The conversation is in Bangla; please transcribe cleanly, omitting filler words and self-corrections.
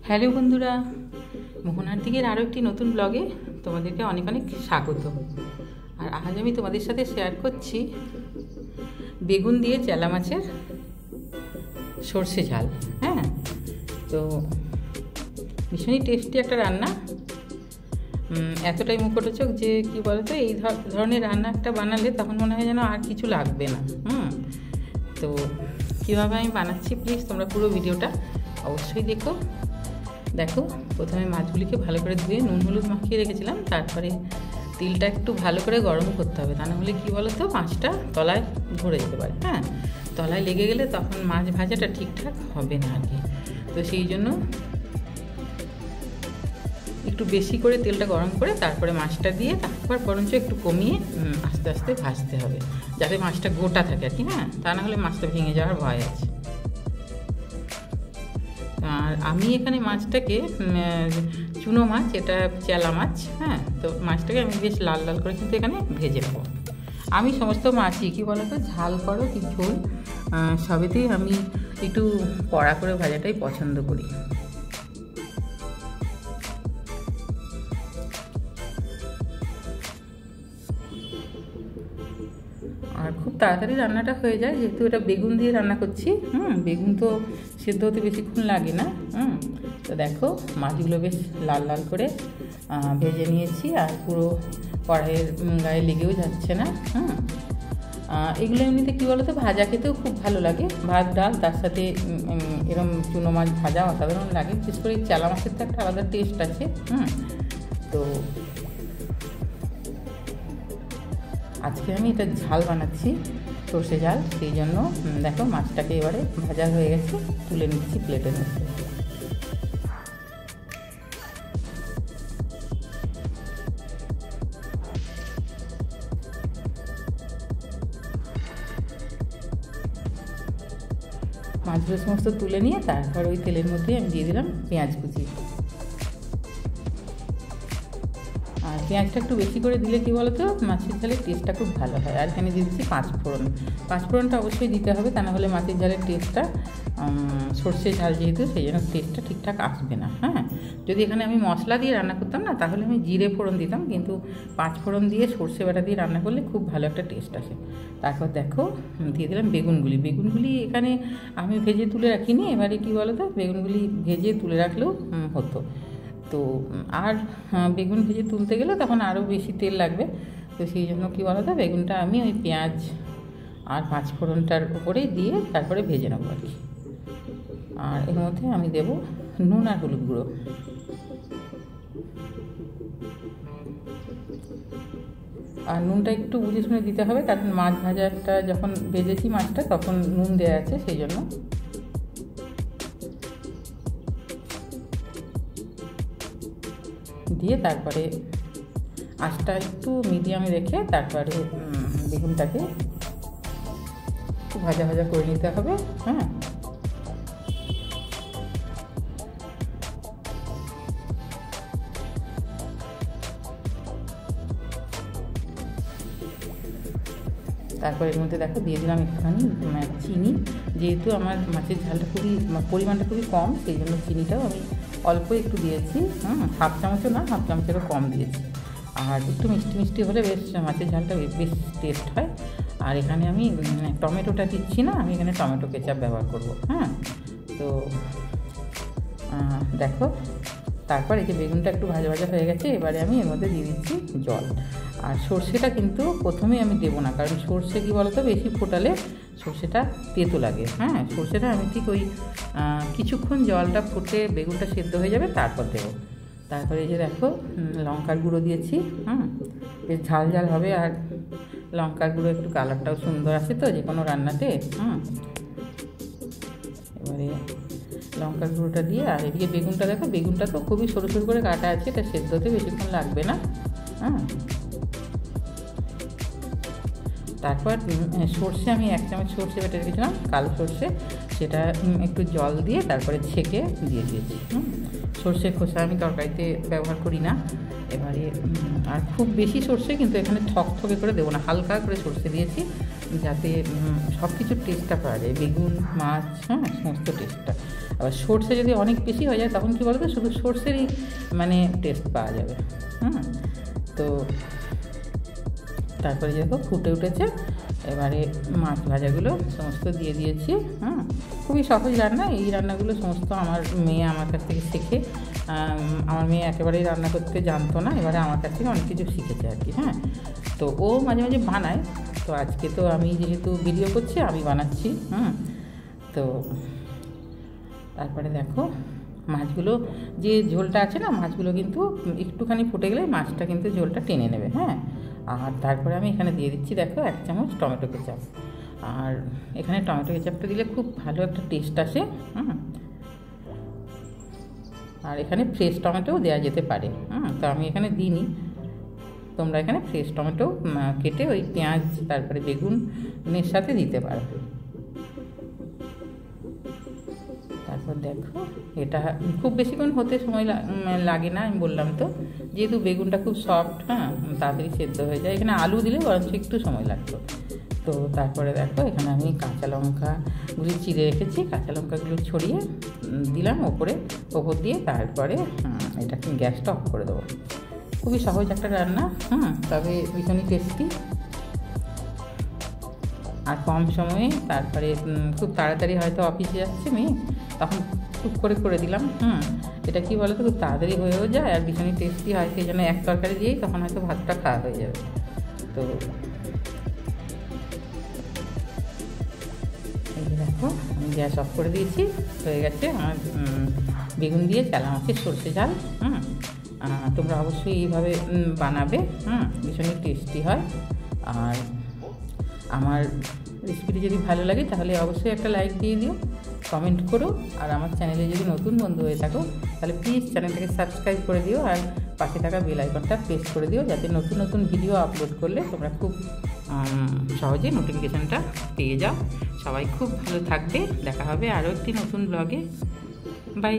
হ্যালো বন্ধুরা, মোহনার দিকের আরও একটি নতুন ব্লগে তোমাদেরকে অনেক অনেক স্বাগত। আর আজ আমি তোমাদের সাথে শেয়ার করছি বেগুন দিয়ে চেলা মাছের সর্ষে ঝাল। হ্যাঁ, তো ভীষণই টেস্টি একটা রান্না, এতটাই মুখরোচক যে কি বলতো, এই ধরনের রান্না একটা বানালে তখন মনে হয় যেন আর কিছু লাগবে না। তো কীভাবে আমি বানাচ্ছি প্লিজ তোমরা পুরো ভিডিওটা অবশ্যই দেখো। প্রথমে মাছগুলিকে ভালো করে ধুয়ে নুন হলুদ মাখিয়ে রেখেছিলাম, তারপরে তেলটা একটু ভালো করে গরম করতে হবে, তা নাহলে কী বলো তো, মাছটা তলায় ধরে যেতে পারে। হ্যাঁ, তলায় লেগে গেলে তখন মাছ ভাজাটা ঠিকঠাক হবে না আর কি। তো সেই জন্য একটু বেশি করে তেলটা গরম করে তারপরে মাছটা দিয়ে তারপর বরঞ্চ একটু কমিয়ে আস্তে আস্তে ভাজতে হবে, যাতে মাছটা গোটা থাকে আর কি। হ্যাঁ, তা নাহলে মাছটা ভেঙে যাওয়ার ভয় আছে। আর আমি এখানে মাছটাকে চুনো মাছ, এটা চেলা মাছ। হ্যাঁ, তো মাছটাকে আমি বেশ লাল লাল করে কিন্তু এখানে ভেজে নেবো। আমি সমস্ত মাছই কী বলো তো, ঝাল করো কি ঝোল, সবেতেই আমি একটু কড়া করে ভাজাটাই পছন্দ করি। আর খুব তাড়াতাড়ি রান্নাটা হয়ে যায়, যেহেতু এটা বেগুন দিয়ে রান্না করছি। বেগুন তো সেদ্ধ হতে বেশিক্ষণ লাগে না। তো দেখো, মাছগুলো বেশ লাল লাল করে ভেজে নিয়েছি, আর পুরো কড়াইয়ের গায়ে লেগেও যাচ্ছে না। এগুলো এমনিতে কী বলো তো, ভাজা খেতেও খুব ভালো লাগে, ভাত ডাল তার সাথে এরম চুনো মাছ ভাজা অসাধারণ লাগে। বিশেষ করে চেলা মাছের তো একটা আলাদা টেস্ট আছে। তো আজকে আমি এটা ঝাল বানাচ্ছি, সর্ষে ঝাল। সেই জন্য দেখো, মাছটাকে এবারে ভাজা হয়ে গেছে, তুলে নিচ্ছি প্লেটের মধ্যে। মাছগুলো সমস্ত তুলে নিয়ে তারপর ওই তেলের মধ্যে আমি দিয়ে দিলাম পেঁয়াজ কুচি। আর পেঁয়াজটা একটু বেশি করে দিলে কী বলো তো, মাছের ঝালের টেস্টটা খুব ভালো হয়। আর এখানে দিয়ে দিচ্ছি পাঁচফোড়নটা অবশ্যই দিতে হবে, তা নাহলে মাছের ঝালের টেস্টটা, সর্ষে ঝাল যেহেতু, সেই জন্য টেস্টটা ঠিকঠাক আসবে না। হ্যাঁ, যদি এখানে আমি মশলা দিয়ে রান্না করতাম না, তাহলে আমি জিরে ফোড়ন দিতাম, কিন্তু পাঁচফোড়ন দিয়ে সর্ষে বাটা দিয়ে রান্না করলে খুব ভালো একটা টেস্ট আসে। তারপর দেখো, দিয়ে দিলাম বেগুনগুলি এখানে আমি ভেজে তুলে রাখিনি। এবারে কী বলো তো, বেগুনগুলি ভেজে তুলে রাখলেও হতো। তো আর বেগুন ভেজে তুলতে গেলে তখন আরও বেশি তেল লাগবে। তো সেই জন্য কী বলো তো, বেগুনটা আমি ওই পেঁয়াজ আর পাঁচফোড়নটার উপরেই দিয়ে তারপরে ভেজে নেবো আর কি। আর এর মধ্যে আমি দেব নুন আর হলুদ গুঁড়ো। আর নুনটা একটু বুঝে শুনে দিতে হবে, কারণ মাছ ভাজাটা যখন ভেজেছি মাছটা, তখন নুন দেওয়া আছে, সেই জন্য। দিয়ে তারপরে আঁচটা একটু মিডিয়ামে রেখে তারপরে বেগুনটাকে একটু ভাজা ভাজা করে নিতে হবে। হ্যাঁ, তারপর এর মধ্যে দেখো দিয়ে দিলাম একটুখানি চিনি। যেহেতু আমার মাছের ঝালটা পরিমাণটা খুবই কম, সেই জন্য চিনিটাও আমি অল্প একটু দিয়েছি। হাফ চামচও না, হাফ চামচেরও কম দিয়েছি। আর একটু মিষ্টি মিষ্টি হলে বেশ মাছের ঝালটা বেশ টেস্ট হয়। আর এখানে আমি টমেটোটা দিচ্ছি না, আমি এখানে টমেটো কেচাপ ব্যবহার করব। হ্যাঁ, তো দেখো, তারপর এই যে বেগুনটা একটু ভাজা ভাজা হয়ে গেছে, এবারে আমি এর মধ্যে দিয়ে দিচ্ছি জল। আর সর্ষেটা কিন্তু প্রথমেই আমি দেবো না, কারণ সর্ষে কী বলো তো, বেশি ফোটালে সর্ষেটা তেতো লাগে। হ্যাঁ, সর্ষেটা আমি ঠিক ওই কিছুক্ষণ জলটা ফুটে বেগুনটা সেদ্ধ হয়ে যাবে, তারপর দেবো। তারপরে এই যে দেখো, লঙ্কার গুঁড়ো দিয়েছি। বেশ ঝাল ঝাল হবে, আর লঙ্কার গুঁড়ো একটু কালারটাও সুন্দর আসে তো যে কোনো রান্নাতে। এবারে লঙ্কার গুঁড়োটা দিয়ে, আর এদিকে বেগুনটা দেখো, বেগুনটা তো খুবই সরু সরু করে কাটা আছে, এটা সেদ্ধ হতে বেশিক্ষণ লাগবে না। তারপর সর্ষে, আমি 1 চামচ সর্ষে বেটে রেখেছিলাম, কালো সর্ষে, সেটা একটু জল দিয়ে তারপরে ছেঁকে দিয়ে দিয়েছি। সর্ষে খোসা আমি তরকারিতে ব্যবহার করি না। এবারে আর খুব বেশি সর্ষে কিন্তু এখানে থকথকে করে দেবো না, হালকা করে সর্ষে দিয়েছি। যাতে সব কিছুর টেস্টটা পাওয়া যায়, বেগুন, মাছ, হ্যাঁ, সমস্ত টেস্টটা। আবার সর্ষে যদি অনেক বেশি হয়ে যায় তখন কী বলতো, শুধু সর্ষেরই মানে টেস্ট পাওয়া যাবে। তো তারপরে দেখো ফুটে উঠেছে, এবারে মাছ ভাজাগুলো সমস্ত দিয়ে দিয়েছি। খুবই সহজ রান্না, এই রান্নাগুলো সমস্ত আমার মেয়ে আমার কাছ থেকে শেখে। আমার মেয়ে একেবারেই রান্না করতে জানতো না, এবারে আমার কাছ থেকে অনেক কিছু শিখেছে আর কি। তো ও মাঝে মাঝে বানায়, তো আজকে তো আমি যেহেতু ভিডিও করছি আমি বানাচ্ছি। তো তারপরে দেখো মাছগুলো যে ঝোলটা আছে না, মাছগুলো কিন্তু একটুখানি ফুটে গেলে মাছটা কিন্তু ঝোলটা টেনে নেবে। আর তারপরে আমি এখানে দিয়ে দিচ্ছি দেখো 1 চামচ টমেটো কেচাপ। আর এখানে টমেটো কেচাপটা দিলে খুব ভালো একটা টেস্ট আসে। আর এখানে ফ্রেশ টমেটোও দেওয়া যেতে পারে, তো আমি এখানে দিইনি। তোমরা এখানে ফ্রেশ টমেটো কেটে ওই পেঁয়াজ তারপরে বেগুনের সাথে দিতে পারো। তারপর দেখো এটা খুব বেশিক্ষণ হতে সময় লাগে না, আমি বললাম তো, যেহেতু বেগুনটা খুব সফট, তাড়াতাড়ি সেদ্ধ হয়ে যায়। এখানে আলু দিলে বরঞ্চ একটু সময় লাগতো। তো তারপরে দেখো এখানে আমি কাঁচা লঙ্কাগুলি চিড়ে রেখেছি, কাঁচা লঙ্কাগুলো ছড়িয়ে দিলাম ওপর দিয়ে, তারপরে এটাকে গ্যাসটা অফ করে দেবো। খুবই সহজ একটা রান্না, তবে ভীষণই টেস্টি আর কম সময়ে। তারপরে খুব তাড়াতাড়ি হয়তো অফিসে যাচ্ছে মেয়ে, তখন খুব করে দিলাম। এটা কী বলো তো, খুব তাড়াতাড়ি হয়েও যায় আর ভীষণই টেস্টি হয়, সেই জন্য এক তরকারি দিয়েই তখন হয়তো ভাতটা খাওয়া হয়ে যাবে। তো এই যে দেখো আমি গ্যাস অফ করে দিয়েছি, হয়ে গেছে আমার বেগুন দিয়ে চালা মাছের সর্ষে ঝাল। তোমরা অবশ্যই এইভাবে বানাবে, ভীষণই টেস্টি হয়। আর আমার রেসিপিটি যদি ভালো লাগে তাহলে অবশ্যই একটা লাইক দিয়ে দিও, কমেন্ট করো। আর আমার চ্যানেলে যদি নতুন বন্ধু হয়ে থাকো তাহলে প্লিজ চ্যানেলটাকে সাবস্ক্রাইব করে দিও আর পাশে থাকা বেল আইকনটা প্রেস করে দিও, যাতে নতুন নতুন ভিডিও আপলোড করলে তোমরা খুব সহজে নোটিফিকেশানটা পেয়ে যাও। সবাই খুব ভালো থাকবে, দেখা হবে আরও একটি নতুন ব্লগে। বাই।